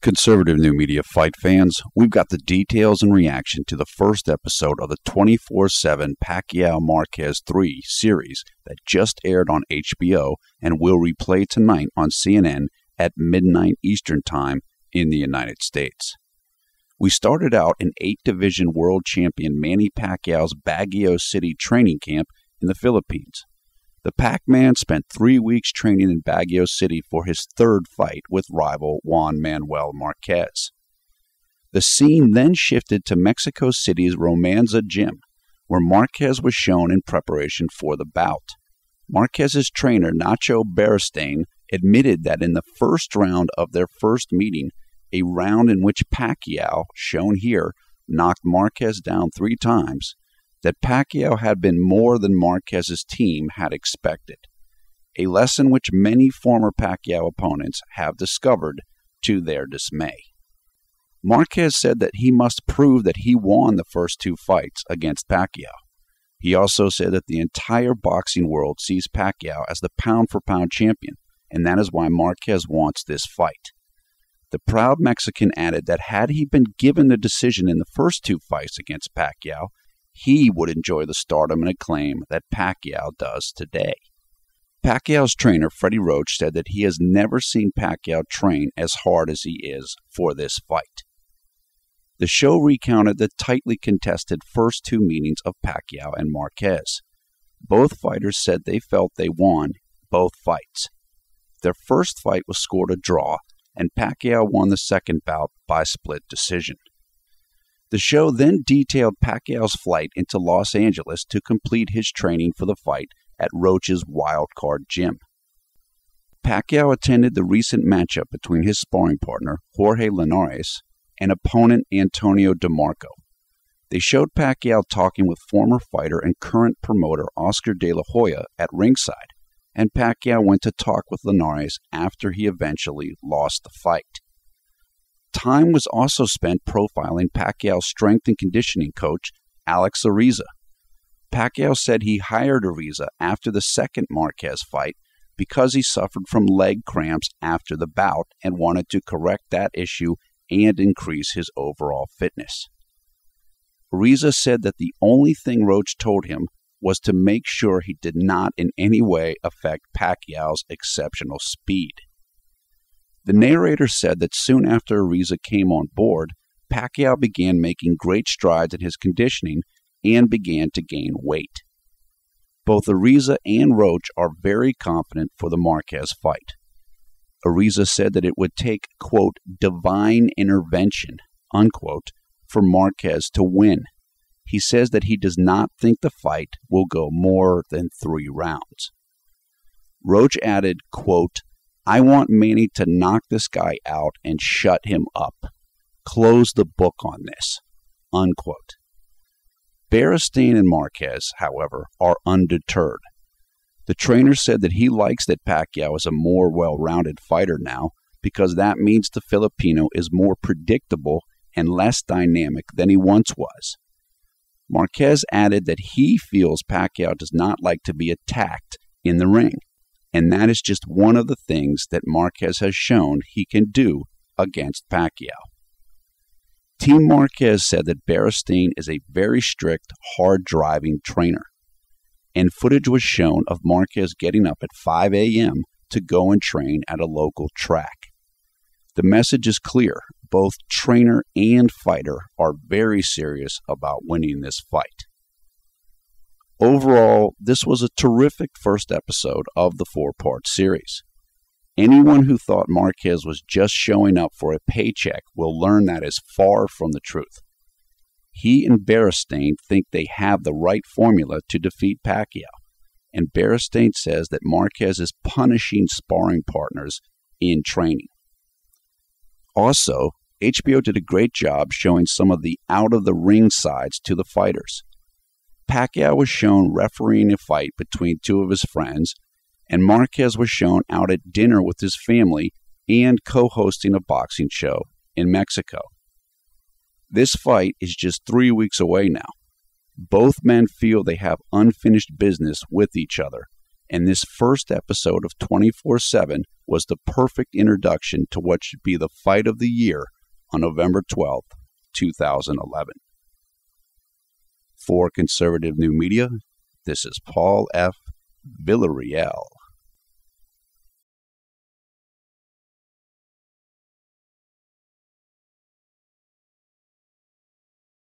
Conservative New Media fight fans, we've got the details and reaction to the first episode of the 24/7 Pacquiao-Marquez 3 series that just aired on HBO and will replay tonight on CNN at midnight Eastern Time in the United States. We started out in 8-division world champion Manny Pacquiao's Baguio City training camp in the Philippines. The Pac-Man spent 3 weeks training in Baguio City for his third fight with rival Juan Manuel Marquez. The scene then shifted to Mexico City's Romanza gym, where Marquez was shown in preparation for the bout. Marquez's trainer, Nacho Beristain, admitted that in the first round of their first meeting, a round in which Pacquiao, shown here, knocked Marquez down 3 times, that Pacquiao had been more than Marquez's team had expected, a lesson which many former Pacquiao opponents have discovered to their dismay. Marquez said that he must prove that he won the first 2 fights against Pacquiao. He also said that the entire boxing world sees Pacquiao as the pound-for-pound champion, and that is why Marquez wants this fight. The proud Mexican added that had he been given the decision in the first 2 fights against Pacquiao, he would enjoy the stardom and acclaim that Pacquiao does today. Pacquiao's trainer, Freddie Roach, said that he has never seen Pacquiao train as hard as he is for this fight. The show recounted the tightly contested first 2 meetings of Pacquiao and Marquez. Both fighters said they felt they won both fights. Their first fight was scored a draw, and Pacquiao won the second bout by split decision. The show then detailed Pacquiao's flight into Los Angeles to complete his training for the fight at Roach's Wildcard Gym. Pacquiao attended the recent matchup between his sparring partner, Jorge Linares, and opponent Antonio DeMarco. They showed Pacquiao talking with former fighter and current promoter Oscar De La Hoya at ringside, and Pacquiao went to talk with Linares after he eventually lost the fight. Time was also spent profiling Pacquiao's strength and conditioning coach, Alex Ariza. Pacquiao said he hired Ariza after the second Marquez fight because he suffered from leg cramps after the bout and wanted to correct that issue and increase his overall fitness. Ariza said that the only thing Roach told him was to make sure he did not in any way affect Pacquiao's exceptional speed. The narrator said that soon after Ariza came on board, Pacquiao began making great strides in his conditioning and began to gain weight. Both Ariza and Roach are very confident for the Marquez fight. Ariza said that it would take, quote, divine intervention, unquote, for Marquez to win. He says that he does not think the fight will go more than 3 rounds. Roach added, quote, I want Manny to knock this guy out and shut him up. Close the book on this, unquote. Beristain and Marquez, however, are undeterred. The trainer said that he likes that Pacquiao is a more well-rounded fighter now because that means the Filipino is more predictable and less dynamic than he once was. Marquez added that he feels Pacquiao does not like to be attacked in the ring, and that is just one of the things that Marquez has shown he can do against Pacquiao. Team Marquez said that Beristain is a very strict, hard-driving trainer, and footage was shown of Marquez getting up at 5 a.m. to go and train at a local track. The message is clear. Both trainer and fighter are very serious about winning this fight. Overall, this was a terrific first episode of the 4-part series. Anyone who thought Marquez was just showing up for a paycheck will learn that is far from the truth. He and Beristain think they have the right formula to defeat Pacquiao, and Beristain says that Marquez is punishing sparring partners in training. Also, HBO did a great job showing some of the out-of-the-ring sides to the fighters. Pacquiao was shown refereeing a fight between 2 of his friends, and Marquez was shown out at dinner with his family and co-hosting a boxing show in Mexico. This fight is just 3 weeks away now. Both men feel they have unfinished business with each other, and this first episode of 24/7 was the perfect introduction to what should be the fight of the year on November 12th, 2011. For Conservative New Media, this is Paul F. Villarreal.